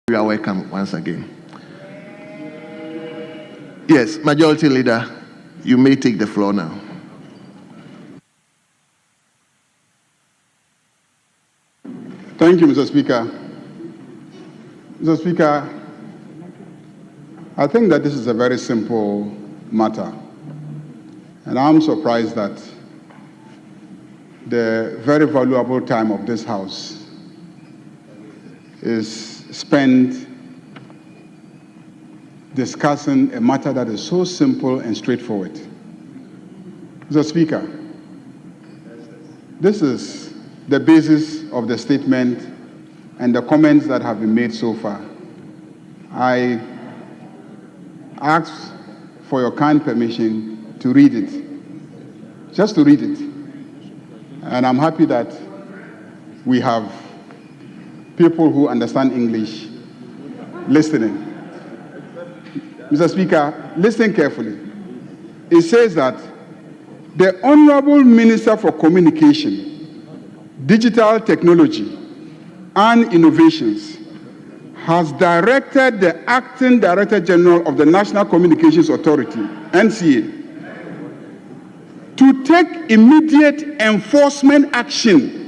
You are welcome once again. Yes, Majority Leader, you may take the floor now. Thank you, Mr. Speaker. Mr. Speaker, I think that this is a very simple matter, and I'm surprised that the very valuable time of this House is spent discussing a matter that is so simple and straightforward. Mr. Speaker, this is the basis of the statement and the comments that have been made so far. I ask for your kind permission to read it, just to read it. And I'm happy that we have people who understand English listening. Mr. Speaker, listen carefully. It says that the Honorable Minister for Communication, Digital Technology and Innovations has directed the Acting Director General of the National Communications Authority, NCA, to take immediate enforcement action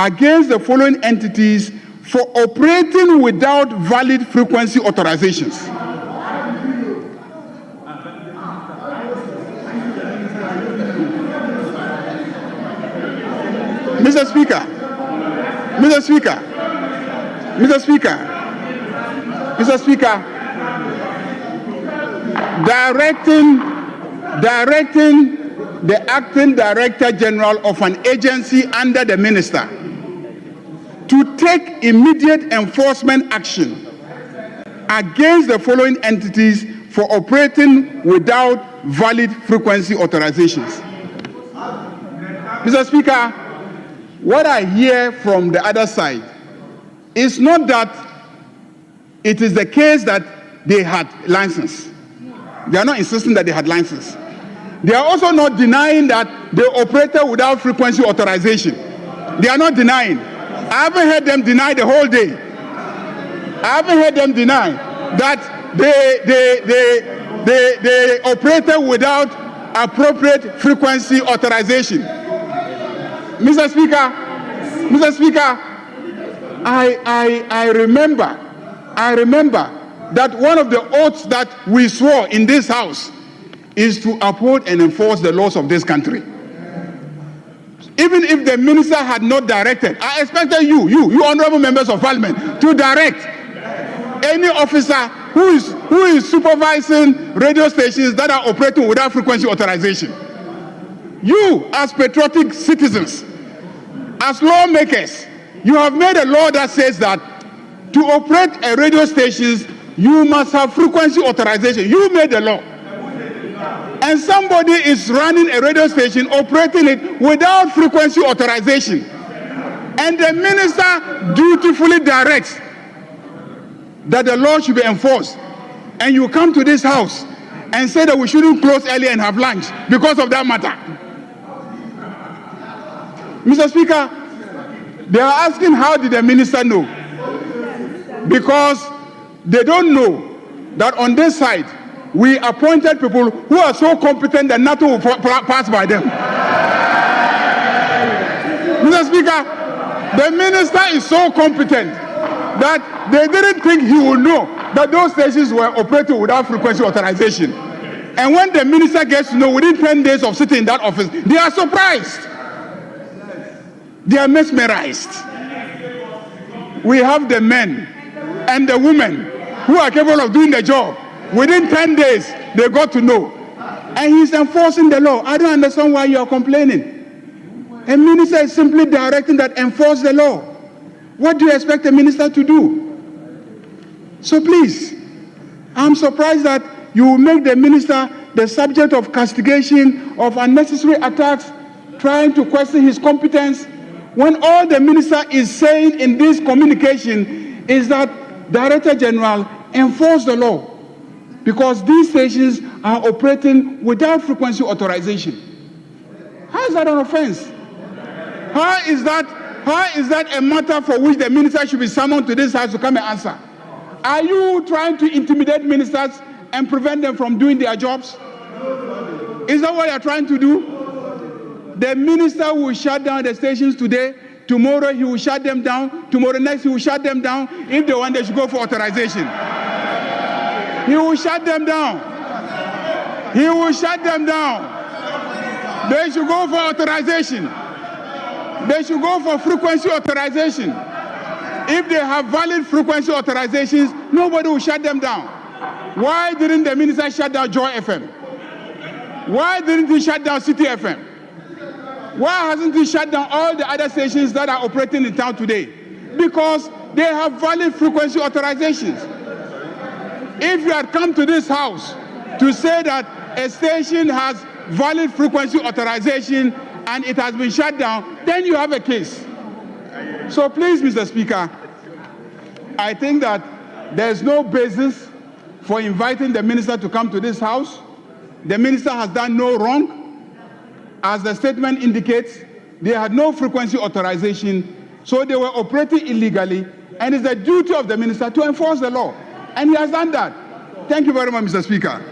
against the following entities for operating without valid frequency authorizations. Mr. Speaker, Mr. Speaker, Mr. Speaker, Mr. Speaker, directing the Acting Director General of an agency under the Minister to take immediate enforcement action against the following entities for operating without valid frequency authorizations. Mr. Speaker, what I hear from the other side is not that it is the case that they had license. They are not insisting that they had license. They are also not denying that they operated without frequency authorization. They are not denying. I haven't heard them deny the whole day. I haven't heard them deny that they operated without appropriate frequency authorization. Mr. Speaker, I remember that one of the oaths that we swore in this House is to uphold and enforce the laws of this country. Even if the minister had not directed, I expected you honorable members of parliament, to direct any officer who is supervising radio stations that are operating without frequency authorization. You, as patriotic citizens, as lawmakers, you have made a law that says that to operate a radio station, you must have frequency authorization. You made the law. And somebody is running a radio station, operating it without frequency authorization. And the minister dutifully directs that the law should be enforced. And you come to this House and say that we shouldn't close early and have lunch because of that matter. Mr. Speaker, they are asking how did the minister know? Because they don't know that on this side, we appointed people who are so competent that nothing will pass by them. Mr. Speaker, the minister is so competent that they didn't think he would know that those stations were operating without frequency authorization. And when the minister gets to know within 10 days of sitting in that office, they are surprised. They are mesmerized. We have the men and the women who are capable of doing the job. Within 10 days, they got to know. And he's enforcing the law. I don't understand why you are complaining. A minister is simply directing that enforce the law. What do you expect a minister to do? So please, I'm surprised that you will make the minister the subject of castigation, of unnecessary attacks, trying to question his competence, when all the minister is saying in this communication is that Director General enforce the law. Because these stations are operating without frequency authorization. How is that an offense? How is How is that a matter for which the minister should be summoned to this house to come and answer? Are you trying to intimidate ministers and prevent them from doing their jobs? Is that what you're trying to do? The minister will shut down the stations today. Tomorrow he will shut them down. Tomorrow next he will shut them down. If they want, they should go for authorization. He will shut them down. He will shut them down. They should go for authorization. They should go for frequency authorization. If they have valid frequency authorizations, nobody will shut them down. Why didn't the minister shut down Joy FM? Why didn't he shut down City FM? Why hasn't he shut down all the other stations that are operating in town today? Because they have valid frequency authorizations. If you had come to this house to say that a station has valid frequency authorization and it has been shut down, then you have a case. So please, Mr. Speaker, I think that there's no basis for inviting the minister to come to this house. The minister has done no wrong. As the statement indicates, they had no frequency authorization, so they were operating illegally, and it's the duty of the minister to enforce the law. And he has done that. Thank you very much, Mr. Speaker.